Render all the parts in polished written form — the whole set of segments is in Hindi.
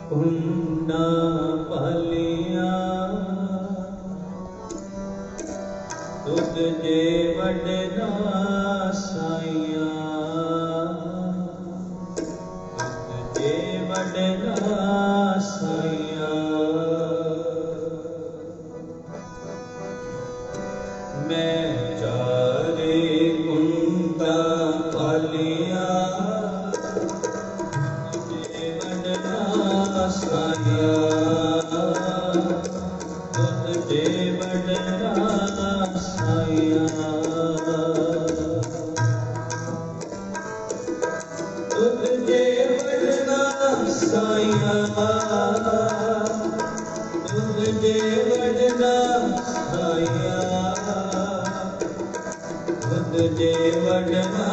कुंडा पालिया तुझे वडना साइया तुझे वडना साइया मैं चारे कुंडा पालिया तुझे वडना साइया तुझे वडना साइया तुझे वडना साइया तुझे वडना साइया तुझे वडना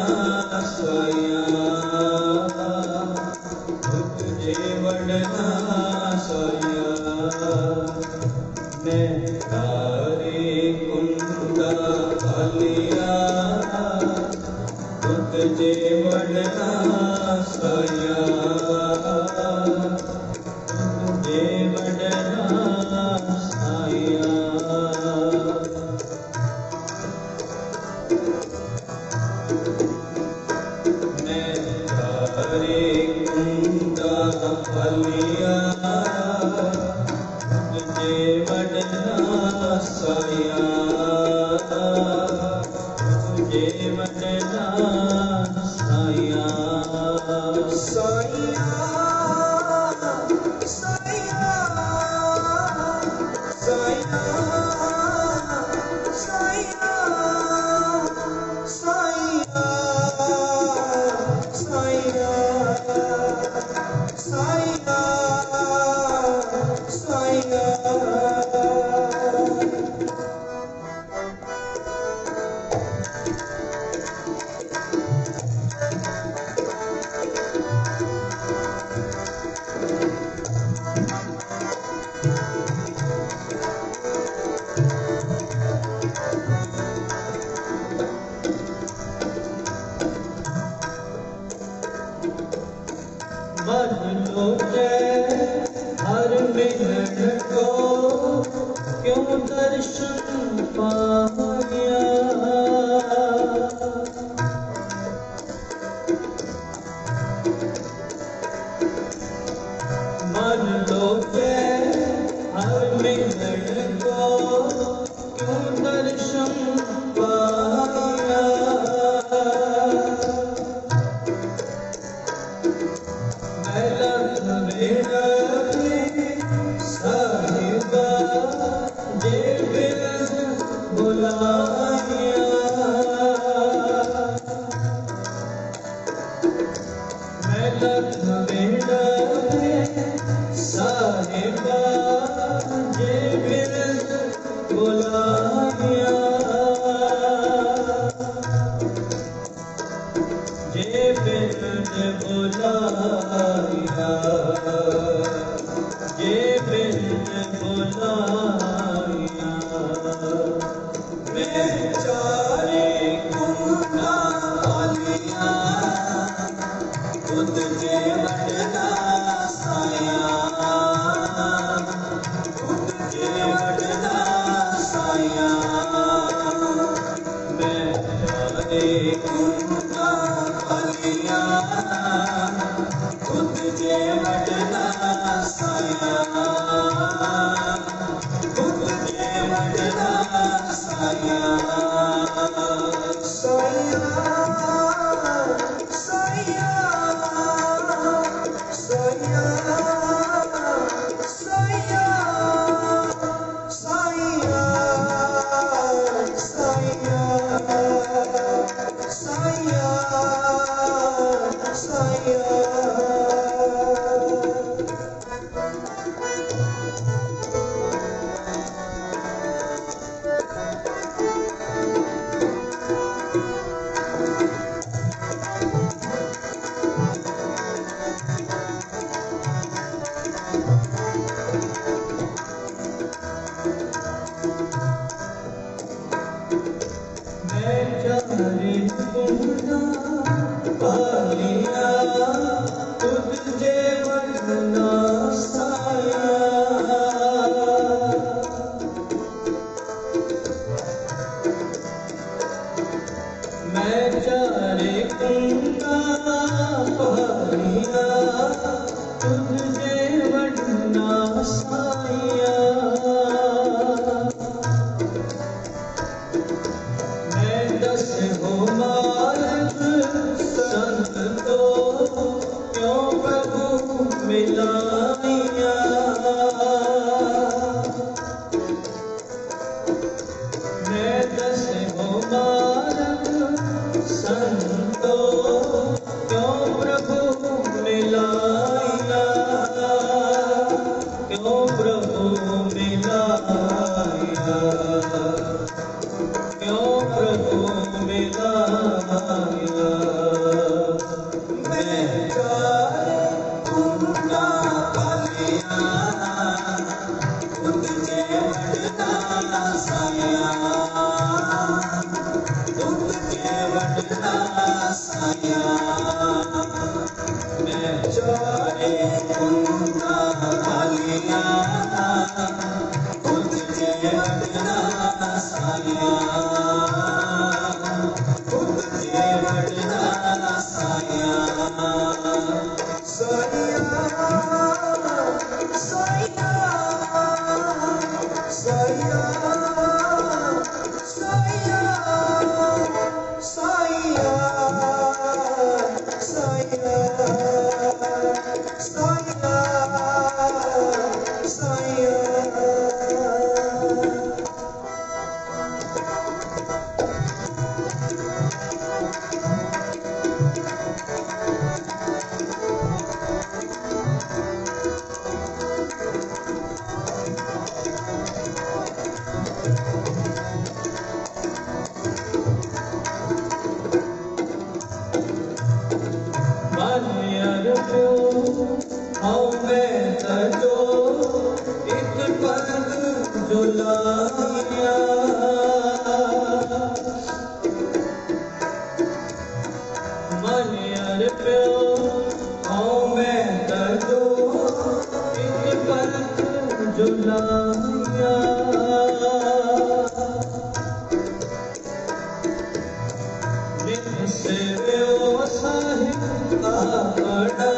साइया तुझे वडना साइया मैं तारे कुंडा पालिया तुझे वडना साइया तुझे वडना साइया मैं तारे कुंडा पालिया तुझे वडना साइया तुझे वडना साइया साइया साइया साइया साइया साइया साइया साइया साइया बदलो हर मिलन को क्यों दर्शन पाया मन लो हर मिलन को क्यों दर्शन पाया साहिबा जे बिरद बुलाया मैं लख बेड़ा साहिबा जे बिरद बुलाया जे बिरद बुलाया ये बिरद बुलाया मैं चारे कुंडा पालिया तुझे वडना साइया तुझे वडना साइया मैं चारे कुंडा पालिया तुझे वडना साइया तुझे वडना साइया साइया साइया साइया साइया साइया साइया साइया साइया मैं चाहे कुंडा खालिया खुद के वटना साया खुद के वटना साया मैं चाहे कुंडा खालिया खुद के वटना साया खुद के वटना साया साया साया साया साया साया साया साया एक पग जुलाया मन यार प्यो आओ मैं तजो एक पग जुलाया से साहिब आपड़ा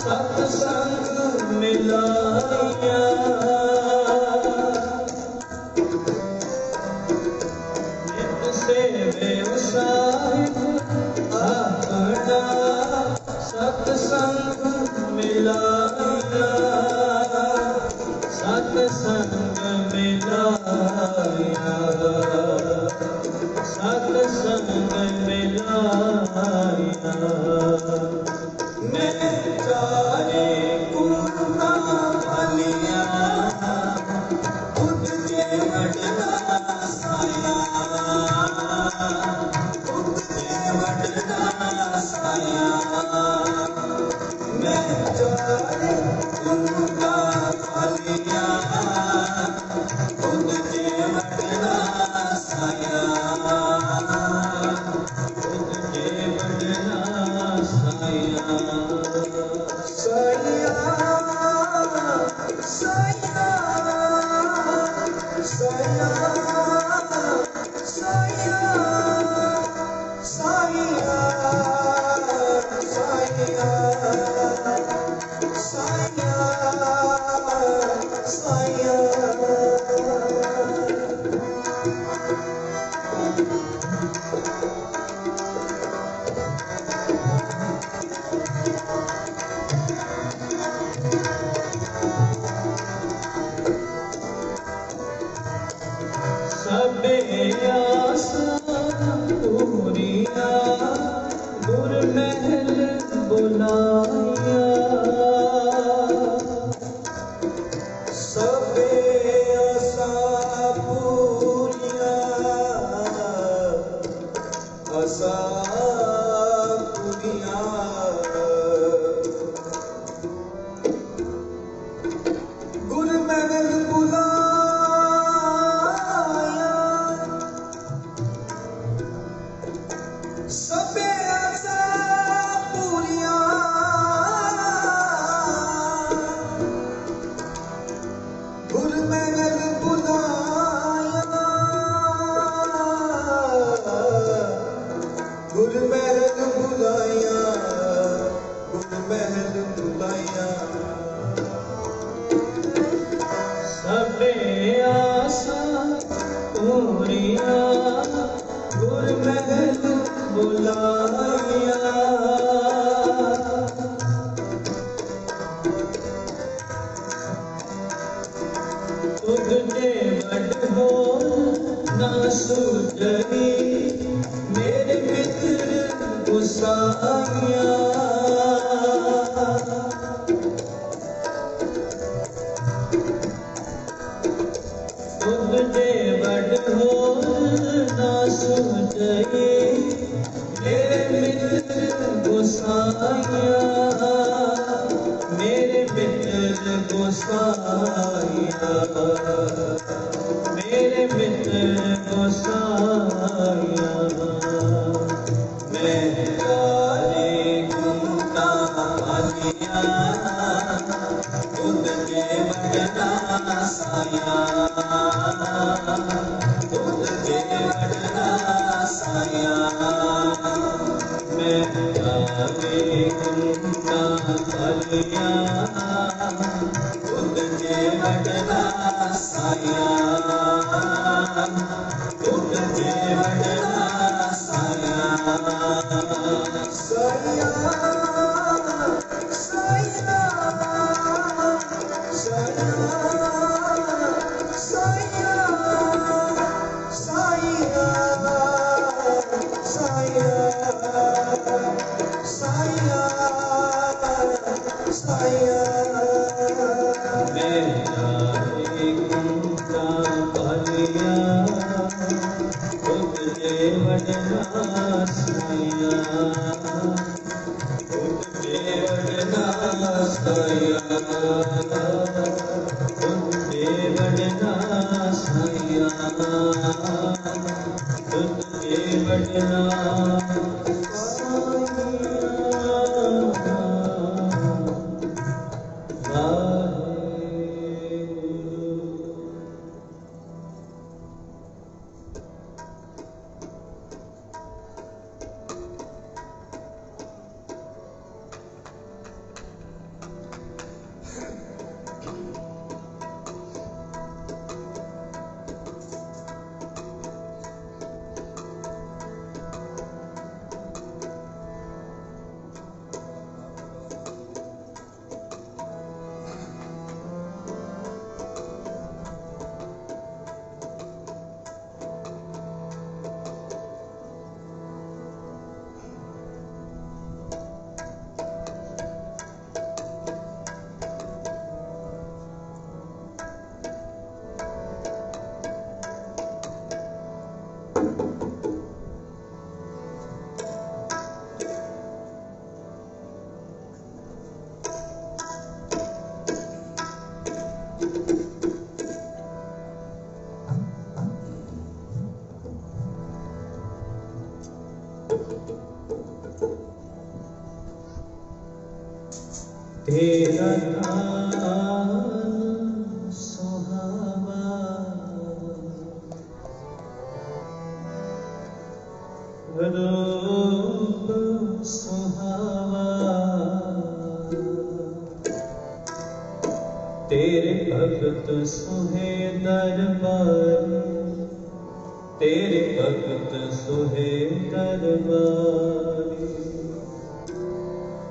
सत्संग मिलाया से साहिब आपड़ा सत्संग मिलाया सत्संग मिलाया सत्संग मिलाया मैं चाहे कुंडा खालिया खुद के वटना साया खुद के वटना साया मैं चाहे कुंडा खालिया खुद के वटना साया खुद के वटना साया साया साया साया साया साया साया सबे आसा पूरिया गुर महल बुलाया सबे आसा पूरिया आसा पूरिया गुर महल सबे आसा पूरिया मेरे मित्र गोसाइया, मेरे मित्र गोसाइया, मैं गाने घूमता आलिया, खुद के बड़ना साया, खुद के बड़ना साया, मैं गाने घूमता आलिया, खुद के बड़ना साया, खुद के बड़ना साया, साया, साया, साया, साया, साया, साया, साया, मैं जाने घूमता पालिया, खुद के बड़ना साया, खुद के बड़ना साया, खुद के बड़ना साया, खुद के बड़ना तेरा नाम सुहावा, रूप सुहावा, तेरे भगत सुहे दरबार, तेरे भगत सुहे दरबार,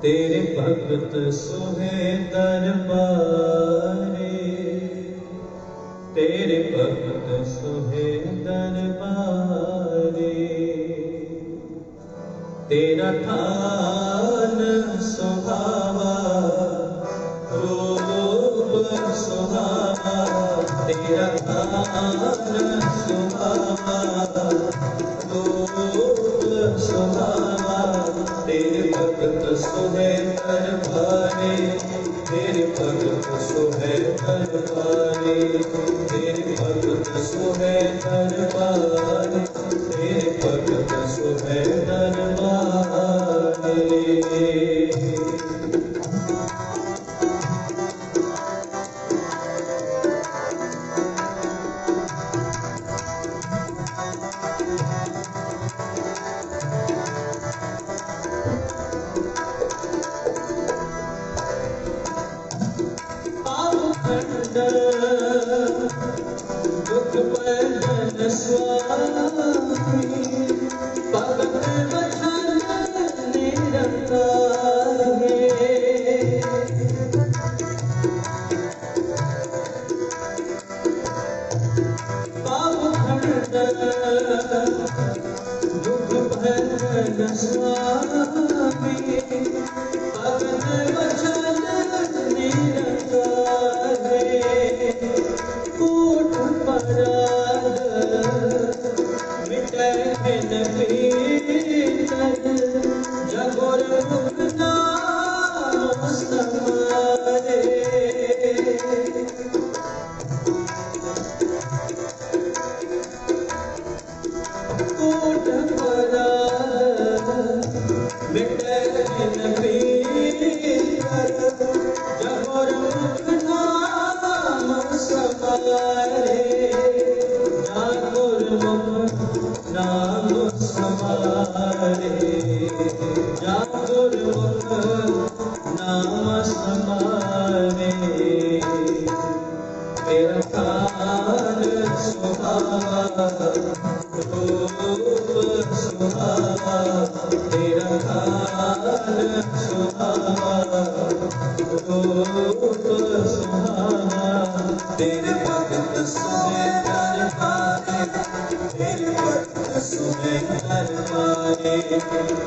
तेरे भगत सुहे दरबारे, तेरे भगत सुहे दरबारे, तेरा थान सुहावा, रूप सुहावा, तेरा थान सुहावा, रूप सुहावा, तेरे भगत सुहे दरबारे, तेरे भगत सुहे दरबारे, तेरे भगत सुहे दरबारे, तेरे भगत सुहे दरबारे। दुख बंधन स्वामी, भगत वचन निरंकार है, पाप खंडन दुख बंधन स्वामी, भगत वचन निरंकार है। दिन पीकर जब गुरमुख नाम समारे, जब गुरमुख नाम समारे, जब गुरमुख नाम समारे। तेरा काल सुहावा रूप सुहावा, तेरा काल सुहावा रूप सुहावा। तेरे भक्त सुने दरबारे, तेरे भक्त सुने दरबारे,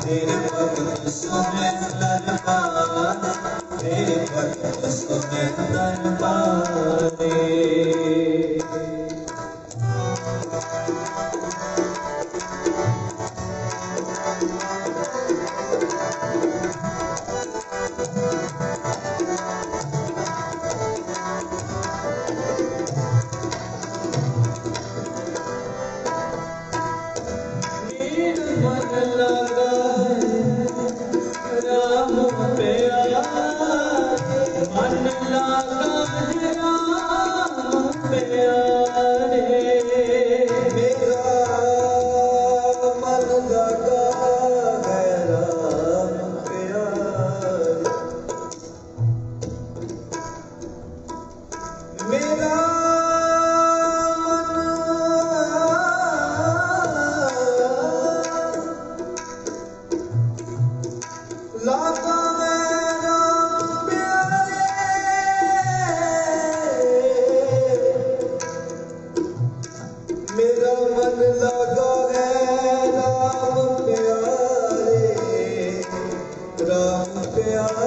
तेरे भक्त सुने दरबारे, तेरे भक्त सुने दरबारे। मन लगा है राम प्यारे, मन लगा है राम प्यारे, मेरा मन लगा है राम प्यारे, मेरा लागा है राम प्यारे, मेरा मन लगा है राम प्यारे, राम प्यारे।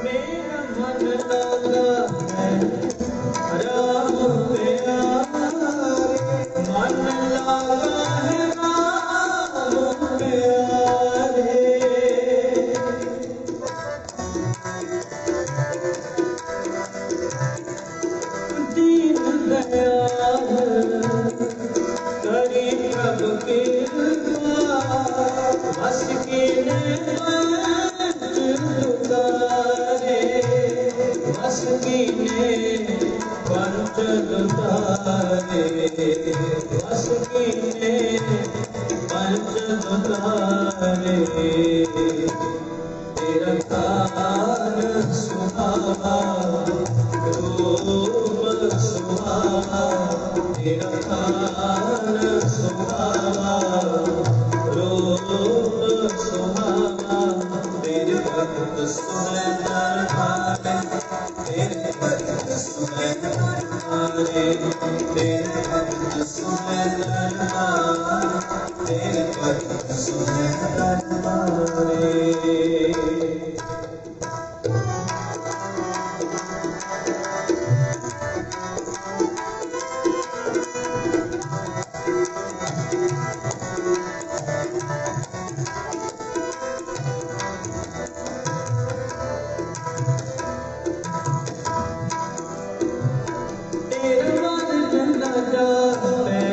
मेरा मन लगा है राम प्यारे, मन लगा करी प्रभु कृपा, मस्किन पंच लुटारे, मस्किन पंच लुटारे, मस्किन पंच लुटारे। तेरा काल सुहावा रूप सुहावा, तेरा काल सुहावा रूप सुहावा। तेरे भक्त सुने दरबारे, तेरे भक्त सुने दरबारे, तेरे भक्त सुने दरबारे, तेरे भक्त सुने दरबारे। तेरा मन न जाने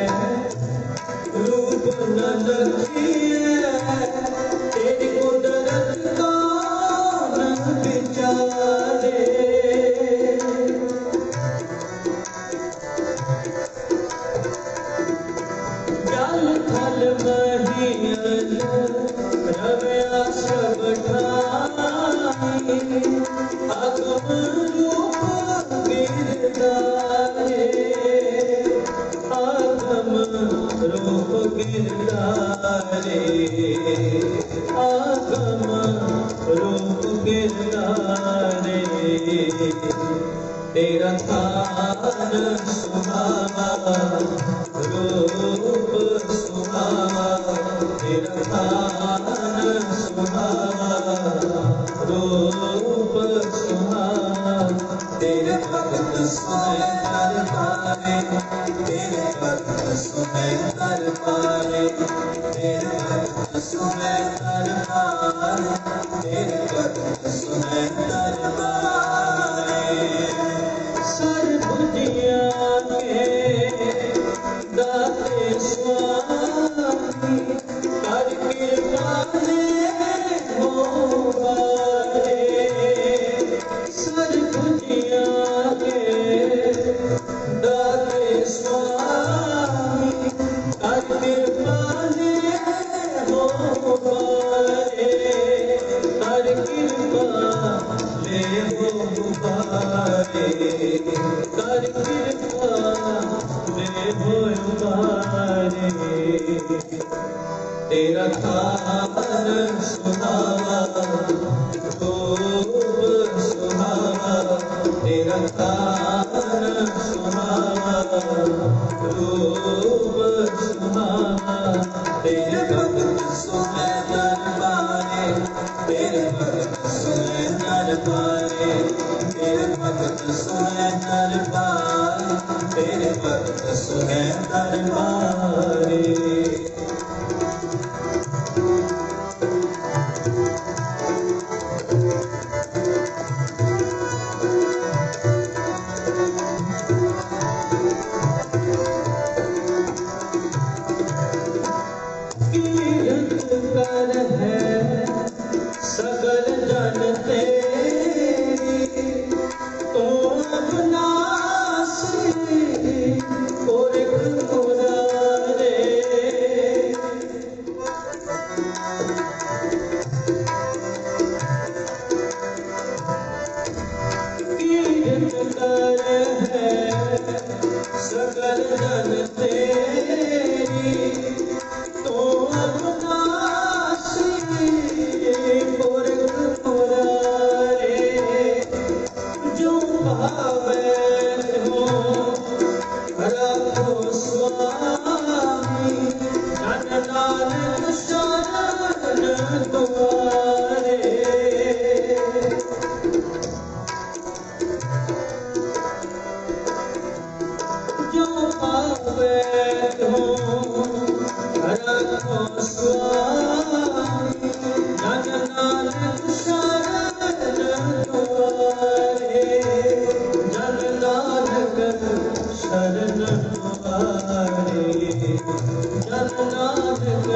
रूप न देखिए, तेरी कुदरत का न विचारे, जल थल महियन रव्या सब ठाई, अगम रूप गिरधारे, आगम रूप गिरधारे, आगम रूप गिरधारे। तेरा काल सुहावा रूप सुहावा, तेरा काल सुहावा रूप सुहावा। तेरे भक्त सुने दरबारे, तेरे भक्त सुने दरबारे, तेरे भक्त सुने दरबारे, तेरे भक्त सुने दरबारे। सर्वदिया के दाते स्वामी, तेरा थान सुहावा रूप सुहावा, तेरा थान सुहावा रूप सुहावा, तेरे भक्त सुने दरबारे, तेरे भक्त सुने दरबारे, तेरे भक्त सुने दरबारे, तेरे भक्त सुने दरबारे। सकल जन तेरी तो अविनाशी पुरख मुरारे, कीर्त कर है सकल जन तेरी तो अविनाशी पुरख मुरारे, जो भावे हो रखो स्वामी, जन नानक शरण तुम्हारे। जो पावे हो रखो स्वामी, जन नानक शरण तुम्हारे, जन नानक शरण तुम्हारे, जन नानक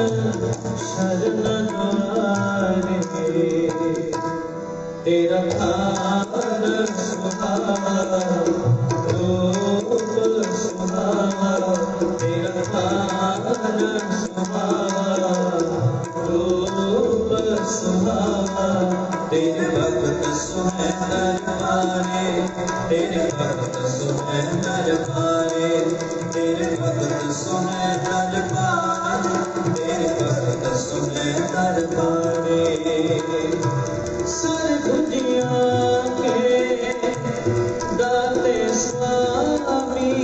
शरण तुम्हारे। तेरा थान सुहावा रूप सुहावा, तेरा थान सुहावा रूप सुहावा, तेरे भक्त सुने दरबारे, तेरे भक्त सुने दरबारे, तेरे भक्त सुने दरबारे, तेरे भक्त सुने दरबारे। सर्वभुजियाँ के दाते स्वामी,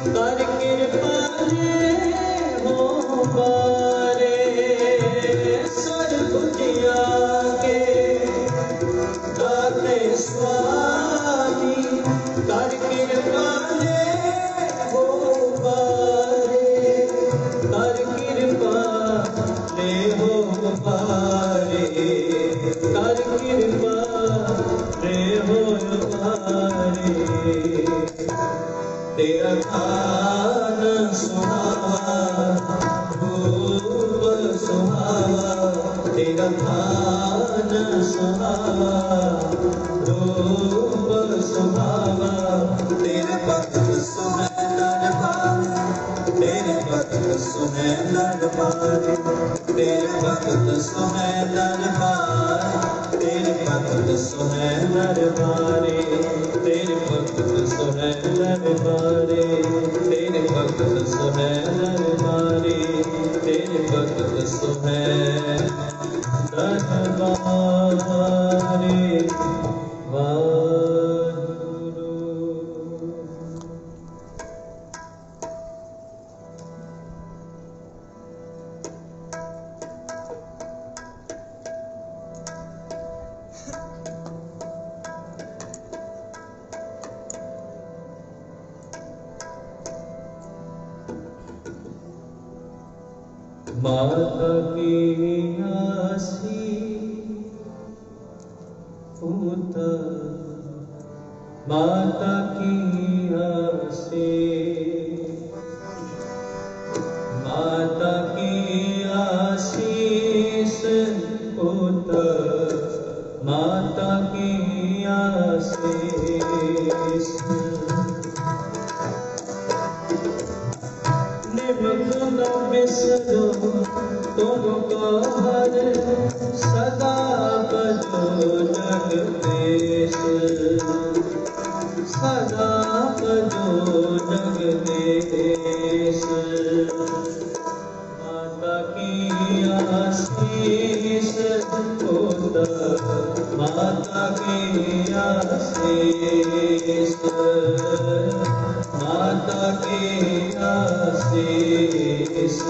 कर कृपा हो बारे, सर्वभुजियाँ के दाते स्वामी, कर कृपा हो बारे, कर कृपा हो बारे, कर कृपा हो बारे। तेरा थान सुहावा रूप सुहावा, तेरा थान सुहावा रूप सुहावा, तेरे भक्त सुने दरबारे, तेरे भक्त सुने दरबारे, तेरे भक्त सुने दरबारे, तेरे भक्त सुने दरबारे, तेरे भक्त सुने दरबारे, तेरे भक्त सुने दरबारे, तेरे भक्त सुने दरबारे। वाहिगुरु। माता की आसी पुत्र, माता की आसी, माता की आशीष पुत्र, माता की आशीष। निमक न बिसरो तुमको हर सदा बजो जगदीश, सदा बजो जगदीश। माता की की आशीष, माता की आशीष।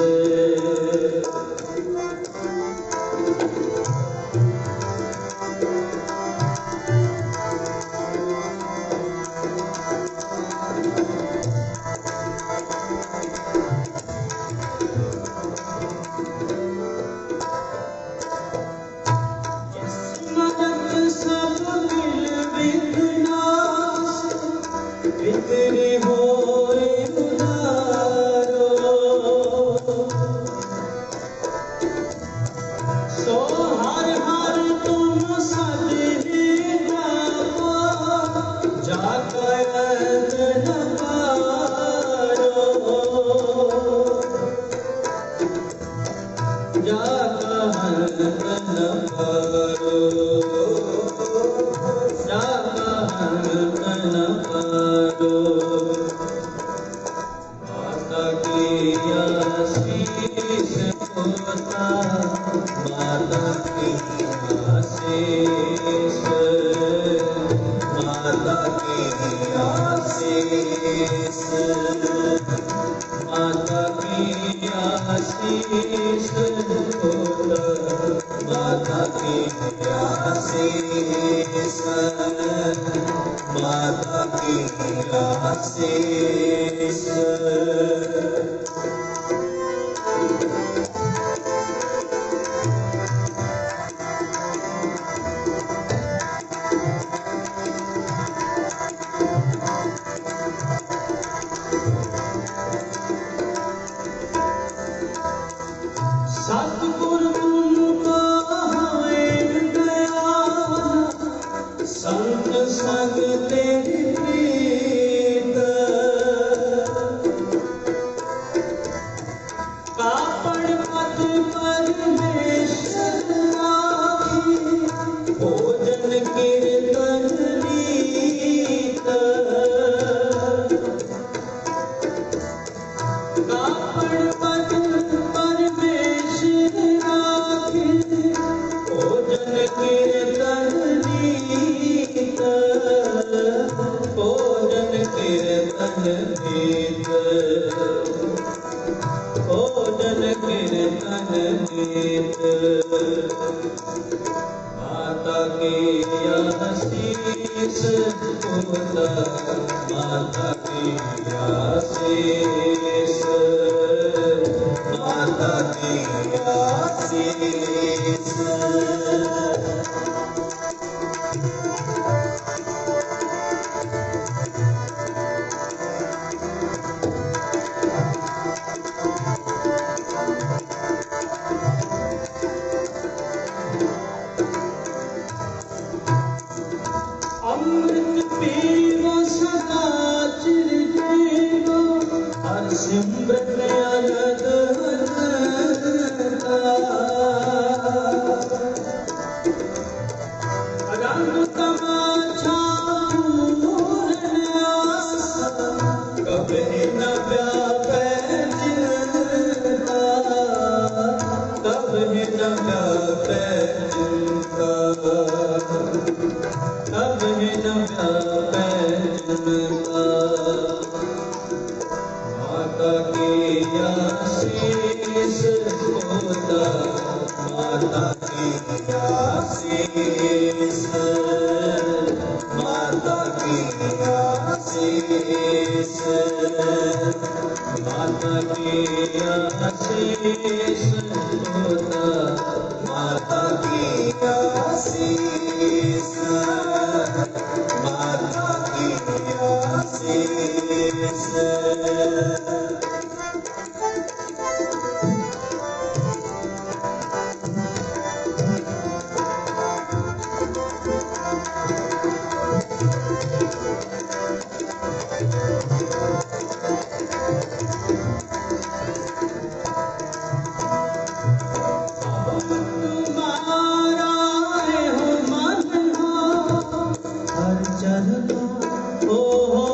ओ हो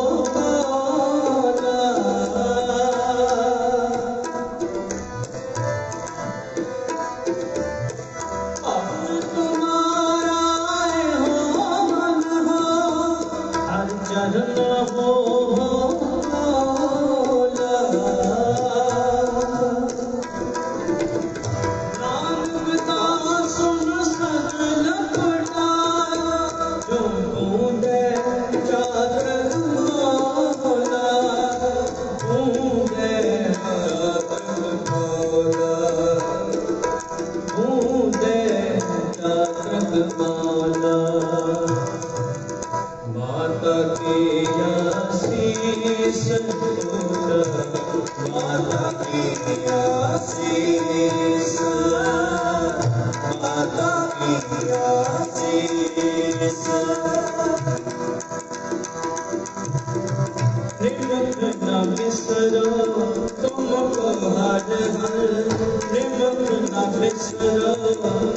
बिसरो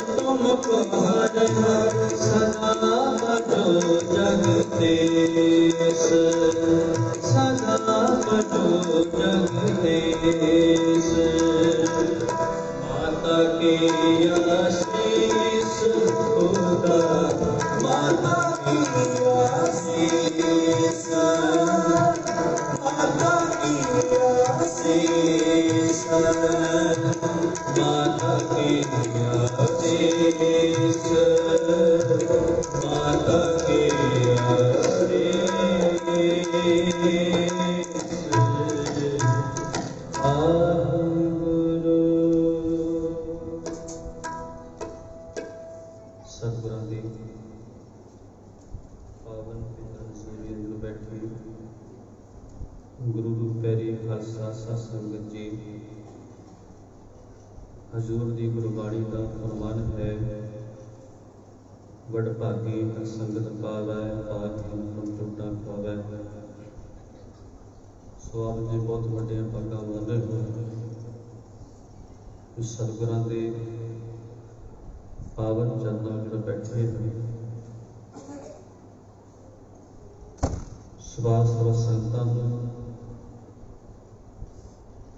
तुमको हर हर सदा बजो जगदीश सदा बजो जगदीश माता की आशीष खुदा माता की आशीष माता की आशीष माता की आशीष माता की सतगुरां दी पावन पितरन सूर्य अंदर बैठी गुरु रूप पैरी खालसा साध संगत जी हजूर दी गुरबाणी का फरमान है वड भागी संगत पावै पाक टूटा खावै। सो आप जी बहुत वड्डियां भागां वाले हो सतगुरां दे पावन चरणों में बैठे हैं। सवास संतां नूं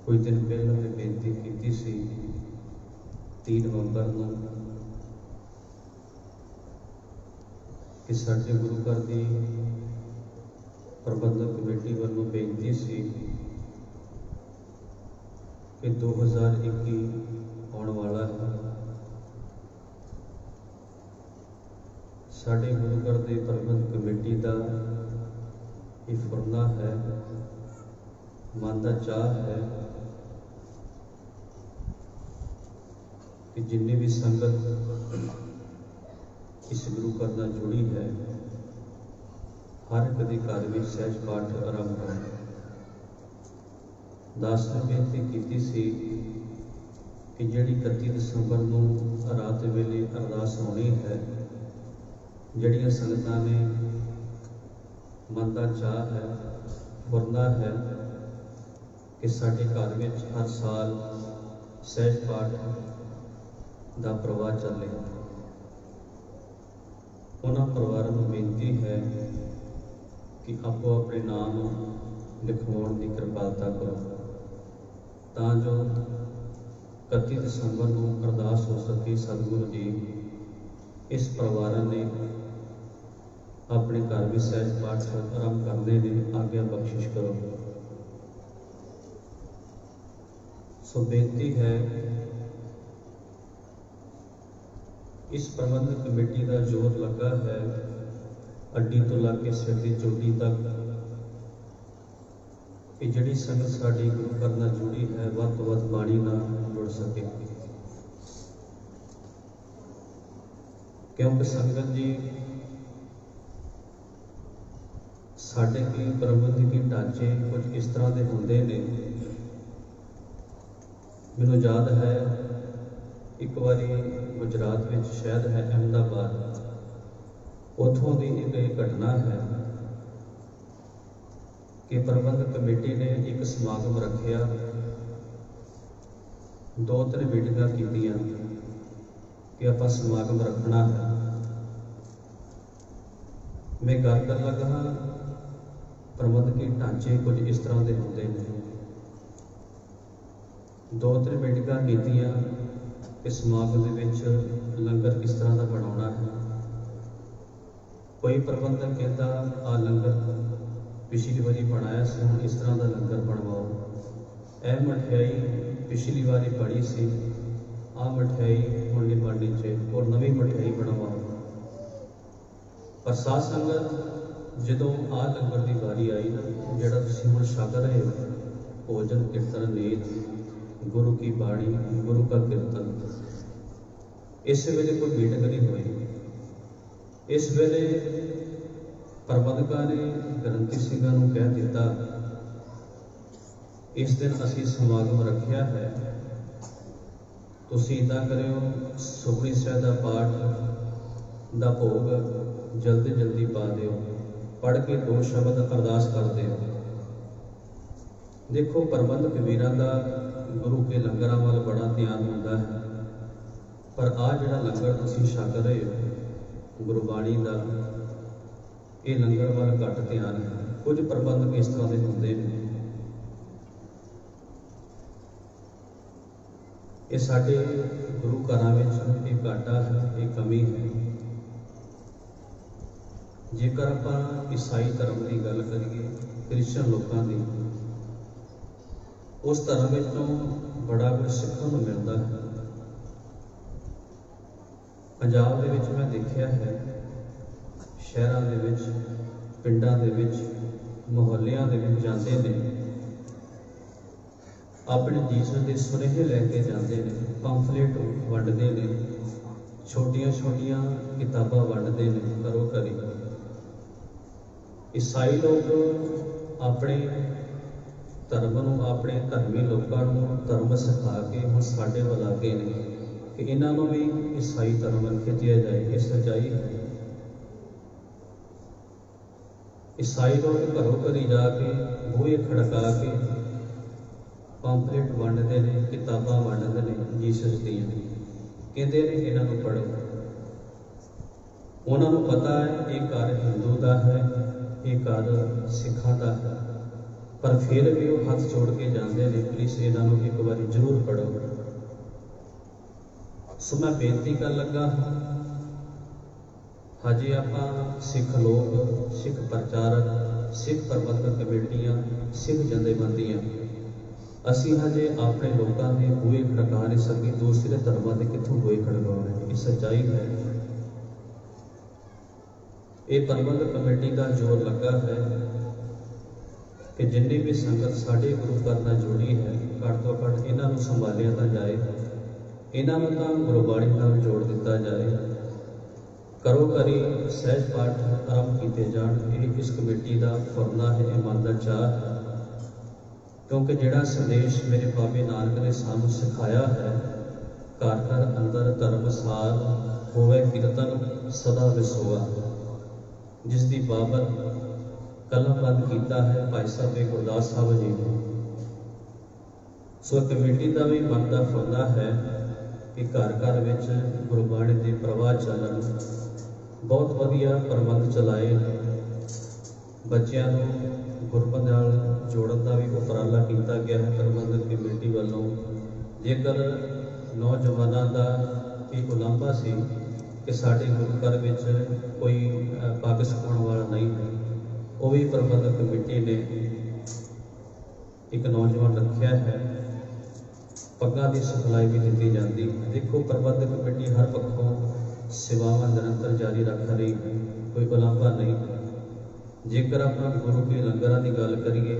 कुछ दिन पहले मैं बेनती की सी 3 नवंबर नूं कि साडे गुरु घर की प्रबंधक कमेटी वालों बेनती सी कि 2021 आने वाला है। साडे गुरु घर की प्रबंधक कमेटी का ये फुरना है, मन का चाह है कि जिन्नी भी संगत इस गुरु घर नाल जुड़ी है हर एक दे घर में सहज पाठ आरंभ हो। दास ने बेनती की सी कि जिहड़ी 31 दिसंबर नूं रात वेले अरदास होनी है, जिहड़ियां संगतां ने मन का चाह है फुरना है कि साडे घर में हर साल सहज पाठ का प्रवाह चले, उन्होंने परिवारों को बेनती है कि आपो अपने नाम लिखवाउण की कृपालता करो तां जो 31 दिसंबर को अरदास हो सके। सतगुरु जी इस परिवार ने अपने घर में सहज पाठ आरंभ करते हैं, आज्ञा बख्शिश करो। सो बेनती है इस प्रबंधक कमेटी का जोर लगा है अड्डी तो लाके सिर की चोटी तक कि जिहड़ी संगत साडी गुरु घर नाल जुड़ी है वध तो वध बाणी नाल जुड़ सके, क्योंकि संगत जी साडे की प्रबंधकी ढांचे कुछ इस तरह के होंदे ने। मैनूं याद है एक बारी गुजरात में शहर है अहमदाबाद, उतों की एक घटना है कि प्रबंधक कमेटी ने एक समागम रखिया, 2-3 मीटिंगां कीतियां कि आप समागम रखना है। मैं गल कर लगा प्रबंधकी ढांचे कुछ इस तरह के होंदे ने। 2-3 मीटिंगां कीतियां कि समागम के लंगर किस तरह का बनाना है। कोई प्रबंधक कहता आ लंगर पिछली बारी बनाया से हम इस तरह का लंगर बनवाओ, यह मठियाई पिछली बारी बड़ी सी आ मठियाई हुण नहीं बननी चाहिए और नवी मठियाई बनवाओ। पर साध संगत जदों आ लंगर की बारी आई ना, जिहड़ा तुसीं हुण छक रहे हो भोजन कीर्तन नीत गुरु की बाणी गुरु का कीर्तन, इस वेले कोई मीटिंग नहीं हुई। इस वेले प्रबंधकों ने ग्रंथी सिंघां नूं कह दिता इस दिन असीं समागम रखिया है, तुसीं इदां करिओ सुखमनी साहिब दा पाठ दा भोग जल्दी जल्दी पा दिओ, पढ़ के 2 शब्द अरदास कर दिओ। देखो प्रबंधक वीरां दा गुरु के लंगरां वाल बड़ा ध्यान होंदा है। पर आ जिहड़ा लंगर तुसीं छक रहे हो गुरबाणी का, ये लंगर वाल घट ध्यान है। कुछ प्रबंधक इस तरह के होंगे ने, ये साडे गुरु घरां विच एक घाटा है, एक कमी है। जेकर आपां ईसाई धर्म की गल करिए, क्रिश्चन लोगों की, उस धर्म विचों बड़ा कुछ सीखण नूं मिलदा है। पंजाब दे विच मैं देखिया है, शहरां दे विच, पिंडां दे विच, मुहल्लियां दे विच जांदे ने, अपने जीसस के सुनेहे लैके जाते हैं, पंफलेट वंडते हैं, छोटिया छोटिया किताबां वंडते हैं घरों घरी। ईसाई लोग अपने धर्म नूं, अपने धर्मी लोगों को धर्म सिखा के हुण साडे वल आ गए ने कि इन्हां नूं भी ईसाई धर्म वल खिंचिया जाए। ये सच्चाई है। ईसाई लोग घरों घरी जाके बूहे खड़का के पंफलेट वंडते हैं, किताबां वंडते हैं जीसस दियां, कहते हैं इन्हां नूं पढ़ो। उन्हां नूं पता है ये घर हिंदू का है, ये घर सिखां का है, पर फिर भी वो हाथ जोड़ के जाते हैं, प्लीज़ इन्हां नूं एक बार जरूर पढ़ो। सो मैं बेनती कर लगा, हजे आपां सिख लोग, सिख प्रचारक, सिख प्रबंधक कमेटियां, सिख जथेबंदियां, असी हजे अपने लोगों के बूहे खड़का नहीं सके, दूसरे धर्मों के कितों बूहे खड़काने। ये सच्चाई है। ये प्रबंधक कमेटी का जोर लगा है कि जिन्नी भी संगत साढ़े गुरु घर नाल जुड़ी है, घट तो घट इन्हां नूं संभालिया तां जाए, इन्हां नूं तां गुरबाणी नाल जोड़ दिता जाए। करो करी सहज पाठ आरंभ किए जान। ये इस कमेटी का फरना है, ये मन का चाह है, क्योंकि जिहड़ा संदेश मेरे बाबे नानक ने सानू सिखाया है, घर घर अंदर धर्मसार होवे कीर्तन सदा विसोआ, जिसकी बाबत कलमबंद किया है भाई साहब गुरदास साहब जी ने। सो कमेटी का भी मन का फरना है कि घर घर विच गुरबाणी के प्रवाह चलन। बहुत वधिया प्रबंध चलाए, बच्चों को गुरबत नाल जोड़न का भी उपराला किया गया है प्रबंधक कमेटी वालों। जेकर नौजवानों का एक उलांभा सी कि साढ़े गुरु घर विच कोई पग सिखाने वाला नहीं है, वो भी प्रबंधक कमेटी ने एक नौजवान रखा है, पग्गां की सिखलाई भी दी जाती है। देखो प्रबंधक कमेटी हर पक्षों सेवावां निरंतर जारी रख रही है, कोई उलांभा नहीं। जेकर आप गुरु के लंगर की गल करिए,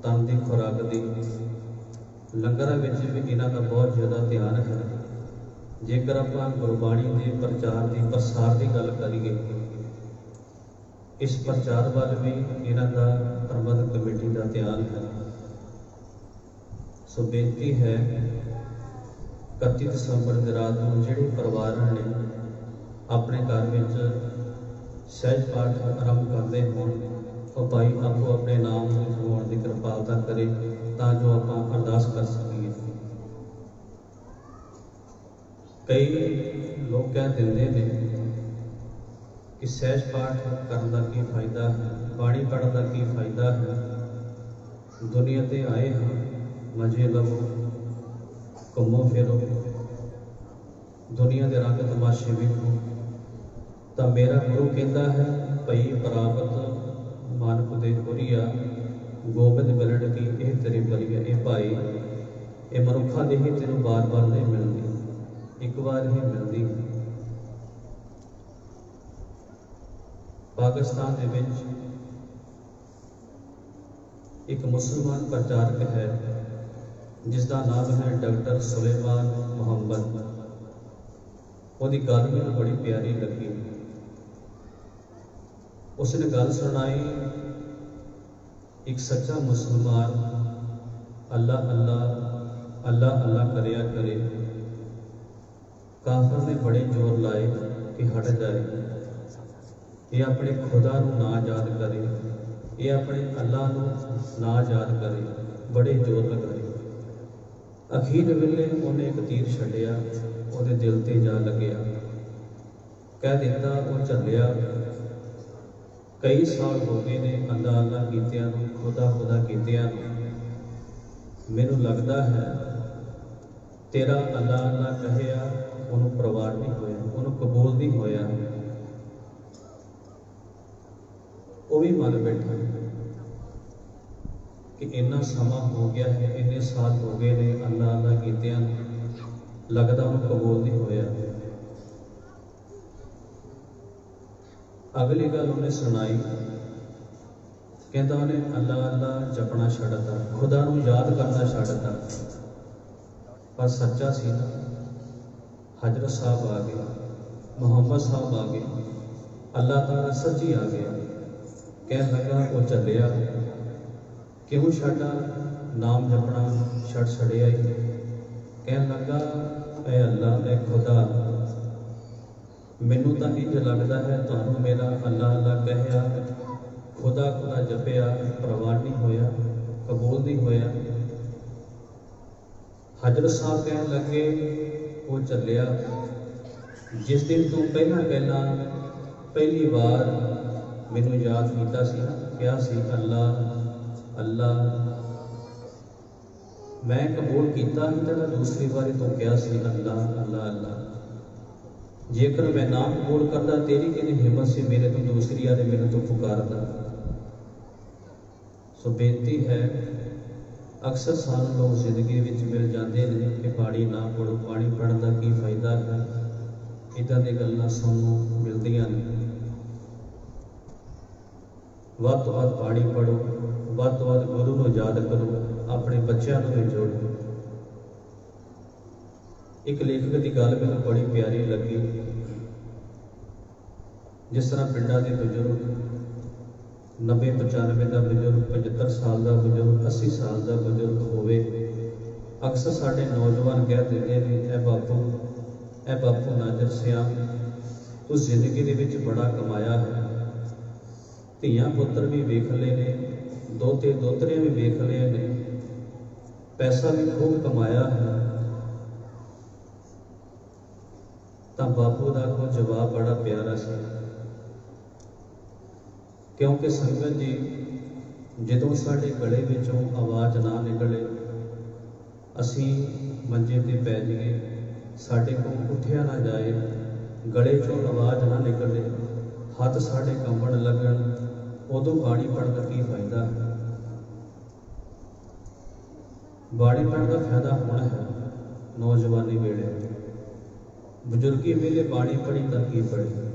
तन की खुराक की, लंगर भी इन्हों का बहुत ज़्यादा ध्यान है। जेकर आप गुरबाणी के प्रचार की प्रसार की गल करिए, इस प्रचार वाल भी इन्हों का प्रबंधक कमेटी का ध्यान है। सो बेनती है 31 दिसंबर की रात को जिहड़े परिवार ने अपने घर में सहज पाठ आरंभ करते हों, तो भाई आपको अपने नाम लिखवाने की कृपालता करे, तां जो आप अरदास कर सकीए। कई लोग कह देंगे ने कि सहज पाठ करने का की फायदा है, बाणी पढ़ने का की फायदा है, दुनिया ते आए हाँ मजे लवो, घूमो फिरो, दुनिया के रंग तमाशे वेखो। तो मेरा गुरु कहता है भई प्राप्त मानक दे खुरिया, गोबिंद मिलन की यह तेरी बलिया। ये भाई ये मनुखा दे ही तेनों बार बार नहीं मिलती, एक बार ही मिलती। पाकिस्तान दे विच एक मुसलमान प्रचारक है जिसका नाम है डॉक्टर सुलेमान मुहम्मद। उसकी गल मैनूं बड़ी प्यारी लगी। उसने गल सुनाई, एक सच्चा मुसलमान अल्लाह अल्लाह अल्लाह अल्लाह करया करे, काफर ने बड़े जोर लाए कि हट जाए, ये अपने खुदा नूं ना याद करे, ये अपने अल्लाह नूं ना याद करे, बड़े जोर लगाए। अखीर वेले उन्हें एक तीर छड्डिया, ਉਹਦੇ ਦਿਲ ਤੇ ਜਾ ਲੱਗਿਆ। ਕਹਿ ਦਿੱਤਾ ਉਹ ਚੱਲਿਆ। ਕਈ ਸਾਲ ਹੋ ਗਏ ਨੇ ਅੱਲਾ ਅੱਲਾ ਕੀਤਿਆਂ ਨੂੰ, ਖੁਦਾ ਖੁਦਾ ਕੀਤਿਆਂ ਨੂੰ। ਮੈਨੂੰ ਲੱਗਦਾ ਹੈ ਤੇਰਾ ਅੱਲਾ ਅੱਲਾ ਕਹਿਆ ਉਹਨੂੰ ਪ੍ਰਵਾਨ ਨਹੀਂ ਹੋਇਆ, ਉਹਨੂੰ ਕਬੂਲ ਨਹੀਂ ਹੋਇਆ। ਉਹ ਵੀ ਮੰਨ ਬੈਠਾ ਕਿ ਇੰਨਾ ਸਮਾਂ ਹੋ ਗਿਆ ਹੈ, ਇੰਨੇ ਸਾਲ ਹੋ ਗਏ ਨੇ ਅੱਲਾ ਅੱਲਾ ਕੀਤਿਆਂ ਨੂੰ, ਲੱਗਦਾ ਉਹਨੂੰ ਕਬੂਲ ਨਹੀਂ ਹੋਇਆ। ਅਗਲੀ ਗੱਲ ਉਹਨੇ ਸੁਣਾਈ, ਕਹਿੰਦਾ ਉਹਨੇ ਅੱਲਾ ਅੱਲਾ ਜਪਣਾ ਛੱਡਤਾ, ਖੁਦਾ ਨੂੰ ਯਾਦ ਕਰਨਾ ਛੱਡਤਾ। ਪਰ ਸੱਚਾ ਸੀ ਨਾ। ਹਜ਼ਰਤ ਸਾਹਿਬ ਆ ਗਏ, ਮੁਹੰਮਦ ਸਾਹਿਬ ਆ ਗਏ, ਅੱਲਾ ਤਾਲਾ ਸੱਚੀ ਆ ਗਿਆ। ਕਹਿਣ ਲੱਗਾ ਉਹ ਚੱਲਿਆ, ਕਿਉਂ ਛੱਡਾ? ਨਾਮ ਜਪਣਾ ਛੱਡਿਆ ਹੀ। ਕਹਿਣ ਲੱਗਾ ਐ ਅੱਲਾ ਐ ਖੁਦਾ, ਮੈਨੂੰ ਤਾਂ ਇੰਝ ਲੱਗਦਾ ਹੈ ਤੁਹਾਨੂੰ ਮੇਰਾ ਅੱਲਾ ਅੱਲਾ ਕਹਿਆ, ਖੁਦਾ ਖੁਦਾ ਜਪਿਆ, ਪ੍ਰਵਾਨ ਨਹੀਂ ਹੋਇਆ, ਕਬੂਲ ਨਹੀਂ ਹੋਇਆ। ਹਜ਼ਰਤ ਸਾਹਿਬ ਕਹਿਣ ਲੱਗੇ ਉਹ ਚੱਲਿਆ, ਜਿਸ ਦਿਨ ਤੂੰ ਪਹਿਲੀ ਵਾਰ ਮੈਨੂੰ ਯਾਦ ਕੀਤਾ ਸੀ ਨਾ, ਕਿਹਾ ਸੀ ਅੱਲਾ ਅੱਲਾ, ਮੈਂ ਕਬੂਲ ਕੀਤਾ ਹੀ ਤਾਂ ਦੂਸਰੀ ਵਾਰੀ ਤੂੰ ਕਿਹਾ ਸੀ ਅੱਲਾ ਅੱਲਾ ਅੱਲਾ। ਜੇਕਰ ਮੈਂ ਨਾ ਕਬੂਲ ਕਰਦਾ, ਤੇਰੀ ਕਿਹੜੀ ਹਿੰਮਤ ਸੀ ਮੇਰੇ ਤੋਂ ਦੂਸਰੀ ਵਾਰ ਮੇਰੇ ਤੋਂ ਪੁਕਾਰਦਾ। ਸੋ ਬੇਨਤੀ ਹੈ, ਅਕਸਰ ਸਾਨੂੰ ਲੋਕ ਜ਼ਿੰਦਗੀ ਵਿੱਚ ਮਿਲ ਜਾਂਦੇ ਨੇ ਕਿ ਪਾਣੀ ਨਾ ਪੜੋ, ਪਾਣੀ ਪੜ੍ਹਨ ਦਾ ਕੀ ਫਾਇਦਾ ਹੈ, ਇੱਦਾਂ ਦੀਆਂ ਗੱਲਾਂ ਸੁਣਨ ਨੂੰ ਮਿਲਦੀਆਂ ਨੇ। ਵੱਧ ਤੋਂ ਵੱਧ ਪਾਣੀ ਪੜ੍ਹੋ, ਵੱਧ ਤੋਂ ਵੱਧ ਗੁਰੂ ਨੂੰ ਯਾਦ ਕਰੋ, ਆਪਣੇ ਬੱਚਿਆਂ ਨੂੰ ਵੀ ਜੋੜੋ। ਇੱਕ ਲੇਖਕ ਦੀ ਗੱਲ ਮੈਨੂੰ ਬੜੀ ਪਿਆਰੀ ਲੱਗੀ। ਜਿਸ ਤਰ੍ਹਾਂ ਪਿੰਡਾਂ ਦੇ ਬਜ਼ੁਰਗ 90-95 ਦਾ ਬਜ਼ੁਰਗ, 75 ਸਾਲ ਦਾ ਬਜ਼ੁਰਗ, 80 ਸਾਲ ਦਾ ਬਜ਼ੁਰਗ ਹੋਵੇ, ਅਕਸਰ ਸਾਡੇ ਨੌਜਵਾਨ ਕਹਿ ਦਿੰਦੇ ਨੇ ਇਹ ਬਾਪੂ ਨਾਜ਼ਰ ਸਿਆਂ, ਉਸ ਜ਼ਿੰਦਗੀ ਦੇ ਵਿੱਚ ਬੜਾ ਕਮਾਇਆ ਹੈ, ਧੀਆਂ ਪੁੱਤਰ ਵੀ ਵੇਖ ਲਏ ਨੇ, ਦੋਤੇ ਦੋਤਰੀਆਂ ਵੀ ਵੇਖ ਲਏ ਨੇ, ਪੈਸਾ ਵੀ ਖੂਬ ਕਮਾਇਆ ਹੈ। ਤਾਂ ਬਾਪੂ ਦਾ ਕੋਈ ਜਵਾਬ ਬੜਾ ਪਿਆਰਾ ਸੀ, ਕਿਉਂਕਿ ਸੰਗਤ ਜੀ, ਜਦੋਂ ਸਾਡੇ ਗਲੇ ਵਿੱਚੋਂ ਆਵਾਜ਼ ਨਾ ਨਿਕਲੇ, ਅਸੀਂ ਮੰਜੇ ਤੇ ਪੈ ਜਾਈਏ, ਸਾਡੇ ਕੋਲ ਉੱਠਿਆ ਨਾ ਜਾਏ, ਗਲੇ ਚੋਂ ਆਵਾਜ਼ ਨਾ ਨਿਕਲੇ, ਹੱਥ ਸਾਡੇ ਕੰਬਣ ਲੱਗਣ, ਉਦੋਂ ਬਾਣੀ ਪੜ੍ਹਨ ਦਾ ਕੀ ਫਾਇਦਾ? ਬਾਣੀ ਪੜ੍ਹਨ ਦਾ ਫਾਇਦਾ ਹੁਣ ਹੈ ਨੌਜਵਾਨੀ ਵੇਲੇ, ਬਜ਼ੁਰਗੀ ਵੇਲੇ ਬਾਣੀ ਪੜ੍ਹੀ ਤਾਂ ਕੀ ਪੜ੍ਹੀ।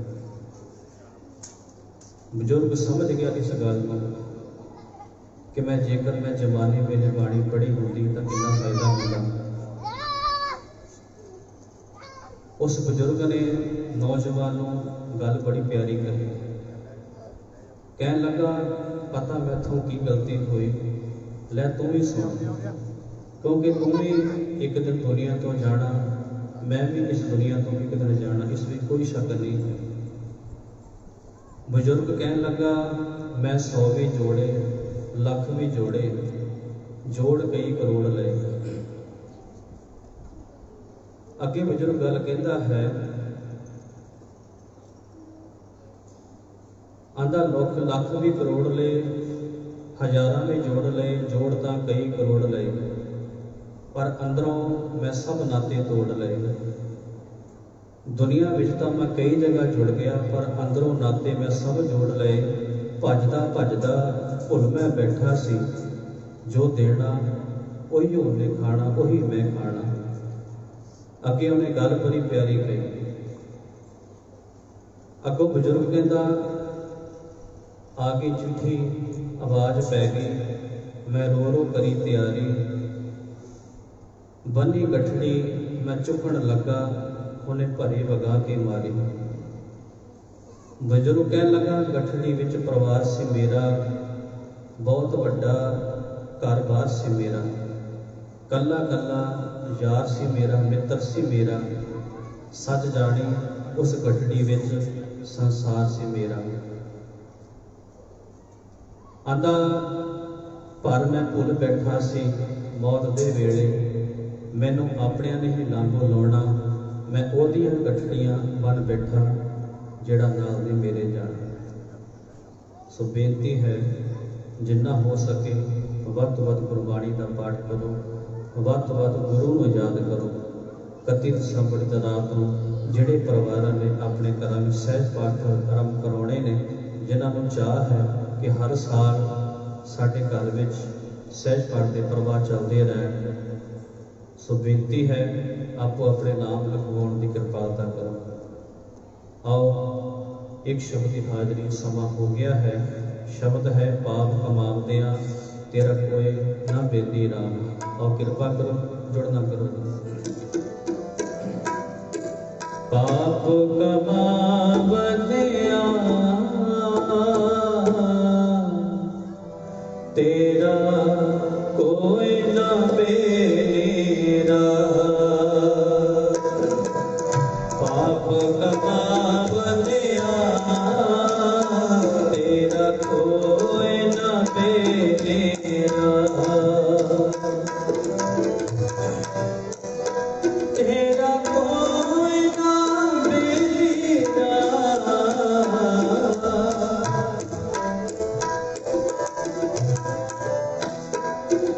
ਬਜ਼ੁਰਗ ਸਮਝ ਗਿਆ ਇਸ ਗੱਲ ਨੂੰ ਕਿ ਜੇਕਰ ਮੈਂ ਜਵਾਨੀ ਵੇਲੇ ਬਾਣੀ ਪੜ੍ਹੀ ਹੁੰਦੀ ਤਾਂ ਕਿੰਨਾ ਫਾਇਦਾ ਹੁੰਦਾ। ਉਸ ਬਜ਼ੁਰਗ ਨੇ ਨੌਜਵਾਨ ਨੂੰ ਗੱਲ ਬੜੀ ਪਿਆਰੀ ਕਹੀ। ਕਹਿਣ ਲੱਗਾ ਪਤਾ ਮੈਥੋਂ ਕੀ ਗਲਤੀ ਹੋਈ, ਲੈ ਤੂੰ ਵੀ ਸੁਣ, ਕਿਉਂਕਿ ਤੂੰ ਵੀ ਇੱਕ ਦਿਨ ਦੁਨੀਆ ਤੋਂ ਜਾਣਾ, ਮੈਂ ਵੀ ਇਸ ਦੁਨੀਆ ਤੋਂ ਇੱਕ ਦਿਨ ਜਾਣਾ, ਇਸ ਵਿੱਚ ਕੋਈ ਸ਼ੱਕ ਨਹੀਂ। ਬਜ਼ੁਰਗ ਕਹਿਣ ਲੱਗਾ ਮੈਂ 100 ਵੀ ਜੋੜੇ, ਲੱਖ ਵੀ ਜੋੜੇ, ਜੋੜ ਕਈ ਕਰੋੜ ਲਏ। ਅੱਗੇ ਬਜ਼ੁਰਗ ਗੱਲ ਕਹਿੰਦਾ ਹੈ, ਆਂਦਾ ਲੱਖ ਵੀ ਕਰੋੜ ਲਏ, ਹਜ਼ਾਰਾਂ ਵੀ ਜੋੜ ਲਏ, ਜੋੜ ਤਾਂ ਕਈ ਕਰੋੜ ਲਏ, ਪਰ ਅੰਦਰੋਂ ਮੈਂ ਸਭ ਨਾਤੇ ਤੋੜ ਲਏ। ਦੁਨੀਆ ਵਿੱਚ ਤਾਂ ਮੈਂ ਕਈ ਜਗ੍ਹਾ ਜੁੜ ਗਿਆ, ਪਰ ਅੰਦਰੋਂ ਨਾਤੇ ਮੈਂ ਸਭ ਜੋੜ ਲਏ। ਭੱਜਦਾ ਭੱਜਦਾ ਭੁੱਲ ਮੈਂ ਬੈਠਾ ਸੀ, ਜੋ ਦੇਣਾ ਉਹੀ ਉਹਨੇ ਖਾਣਾ, ਉਹੀ ਮੈਂ ਖਾਣਾ। ਅੱਗੇ ਉਹਨੇ ਗੱਲ ਬੜੀ ਪਿਆਰੀ ਕਹੀ। ਅੱਗੋਂ ਬਜ਼ੁਰਗ ਕਹਿੰਦਾ ਆ ਗਈ ਚਿੱਠੀ, ਆਵਾਜ਼ ਪੈ ਗਈ, ਮੈਂ ਰੋ ਰੋ ਕਰੀ ਤਿਆਰੀ, ਬੰਨੀ ਗੱਠੜੀ ਮੈਂ ਚੁੱਕਣ ਲੱਗਾ, ਉਹਨੇ ਭਰੀ ਵਗਾ ਕੇ ਮਾਰੀ। ਬਜ਼ੁਰਗ ਕਹਿਣ ਲੱਗਾ ਗੱਠੜੀ ਵਿੱਚ ਪਰਿਵਾਰ ਸੀ ਮੇਰਾ, ਬਹੁਤ ਵੱਡਾ ਘਰ-ਬਾਰ ਸੀ ਮੇਰਾ, ਕੱਲਾ ਕੱਲਾ ਯਾਰ ਸੀ ਮੇਰਾ, ਮਿੱਤਰ ਸੀ ਮੇਰਾ, ਸੱਚ ਜਾਣੀ ਉਸ ਗੱਠੜੀ ਵਿੱਚ ਸੰਸਾਰ ਸੀ ਮੇਰਾ। ਆਂਦਾ ਪਰ ਮੈਂ ਭੁੱਲ ਬੈਠਾ ਸੀ ਮੌਤ ਦੇ ਵੇਲੇ, ਮੈਨੂੰ ਆਪਣਿਆਂ ਨੇ ਹੀ ਲਾਂਭੋ ਲਾਉਣਾ, मैं ओदियां गठड़ियां बन बैठा जेड़ा नाल नहीं मेरे जान। सो बेनती है जिन्ना हो सके वध तो वध गुरबाणी का पाठ करो, वध तो वध गुरु नूं याद करो। 31 दिसंबर की रात नूं जिहड़े परिवारां ने अपने घरां विच सहज पाठ आरंभ करवाने ने, जिन्हां नूं चाह है कि हर साल साडे घर विच सहज पाठ के प्रवाह चलते रहन, सो बेनती है आपो अपने नाम लिखवाउण की कृपालता करो। आओ एक शब्द की हाजरी, समा हो गया है। शब्द है पाप कमावदियां तेरा कोई ना बेदी राम। आओ कृपा करो, जुड़ना करो। पाप कमावदियां तेरा कोई ना बेरा, पाप कमावदियां तेरा कोई ना बेरा, तेरा कोई ना बेरा,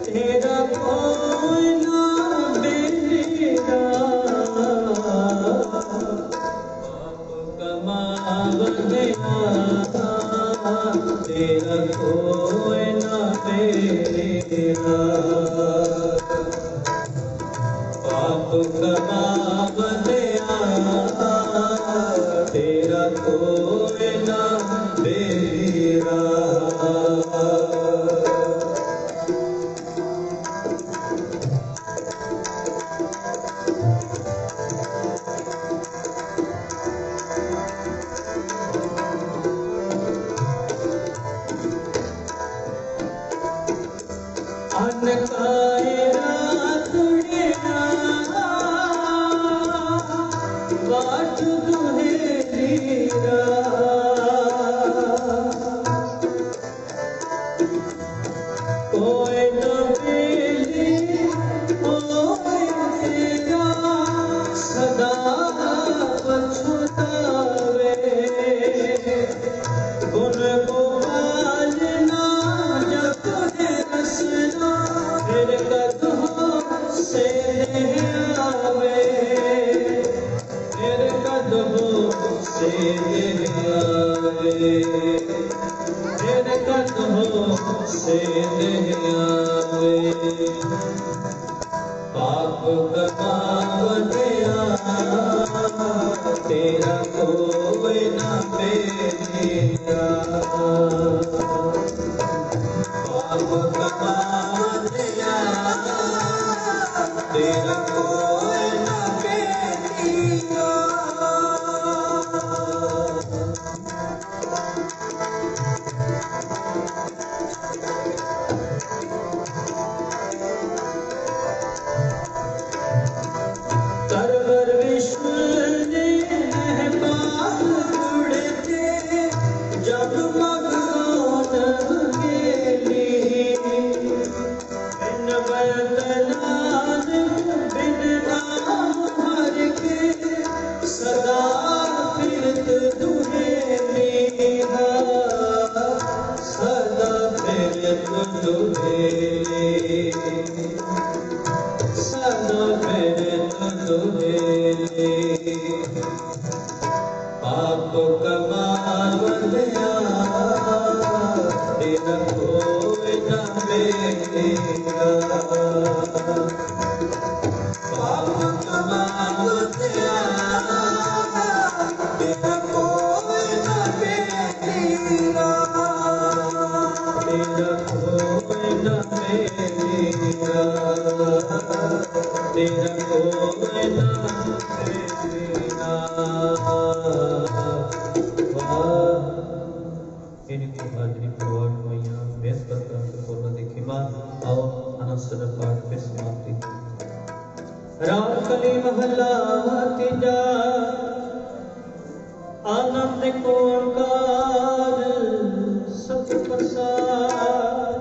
तेरा कोई ना बेरा, पाप कमावदियां तेरा कोई ना बेरा, पाप कमावदियां तेरा कोई ना बेरा। अनकायरा तुड़िया वाट दुहेरीरा, कोई न बेली कोई तेरा सदा पछतावे, गुण गोपाल ना जप है रसना फिर कदों से आवे, फिर कदों से आवे, फिर कदों से आवे। पाप कमावदियां तेरा कोई ना बेरा, पाप कमावदियां तेरा कोई ना बेरा। तरवर विश्व ने महपाल उड़ते जगमग रौनक गेली, बिन वतनान बिन नाम हर के सदा फिरत दुहेली, सदा फिरत दुहेली, सदा फिरत दुहेली। पाप कमावदियां तेरा कोई ना बेरा, पाप कमावदियां तेरा कोई ना बेरा, तेरा कोई ना बेरा, तेरा कोई ना बेरा। इनको हाजरी प्रवाह हुआ बेस करता बोलना देखी बात। आओ अनसर पाठ फिर समाप्ति। राम कली महला तीजा आनंद को ओंकार सत प्रसाद,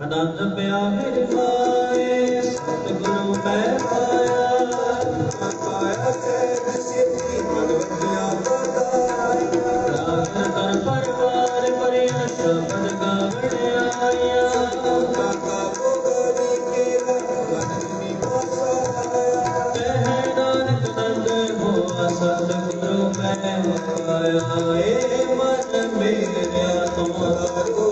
आनंद प्या मेरे माए सतगुरु मैं पाया। आए मन मेरा तुम्हारो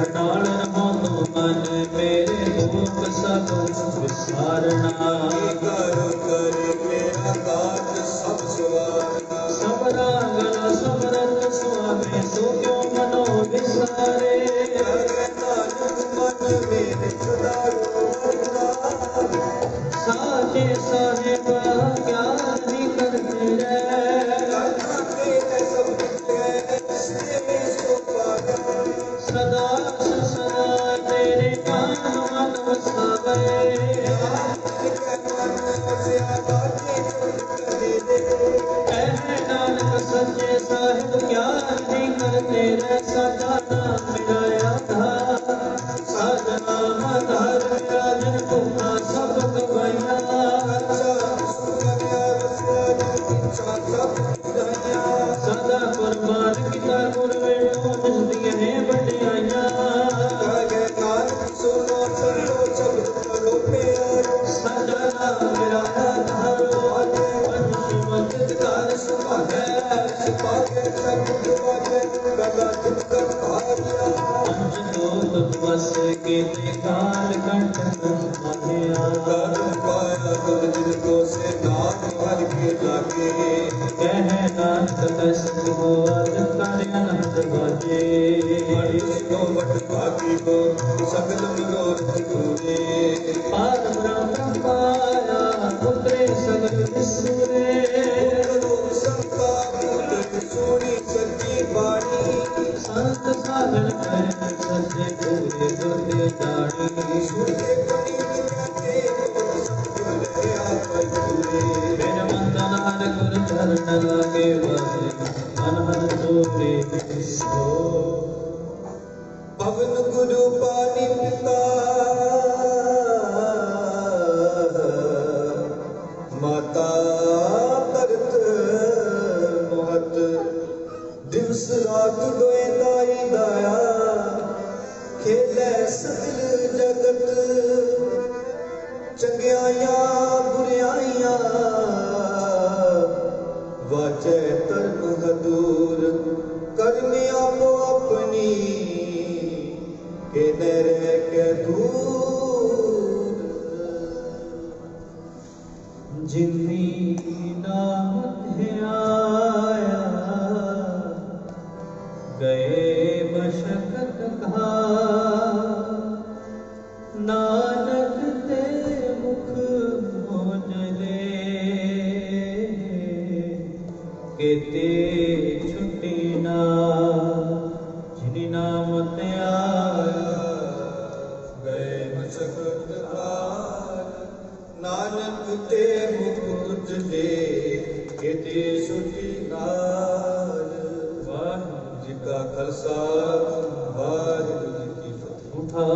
अटाल रहो तो मन मेरे दुख सब विसारना कर कर मेरा काज सब सवारना सबरा गला सबरत स्वामी सो क्यों मनो विसारे मन मेरे छुड़ाओ साचे साहेब क्या नहीं करते सदा सदा तेरे कान मन वसावे नानक सच्चे साहिब क्या नहीं करते रे सदा नाम मिलाया था साधना आधार राजन भूखा सब गवाया सदा कुर्बान किता गुर वेणो जिस दिए है बड़ियाइया सदा नाम मिलाया धारो पंचमत बस के काल कंठ जिनको से नाम भर के लागे कहना तस हो कर अनंत बाजे बड़ी नौबत भागी को सकल मनोरथ पूरे पाद ब्रह्म पाया पुत्रे सगल विसुरे संता पुत्र सोनी सच्ची बाणी संत साधन कर सच्चे पूरे दुर्गे जानी सूर्य कणी जाते मेरे वंदनार गुरु चरण लागे वाले अनहद जोरे सो पवन गुरु पानी पिता माता तरत मोहत दिवस रात दोए दाई दाया खेले सतिल जगत चंगियाइया बुरियाइया वाचे तरन हदूर करनी आपो अपनी के नरे के दूर जिंदी नाम है आया गए मशक्कत घा नानक ते मुख मोजले केते छुट्टी ना जिनी नाम ते आया गए मशक्कत हार नानक ते मुख उजले केते सुटी नार जिका खालसा वाहिगुरू जी की फतेह। उठा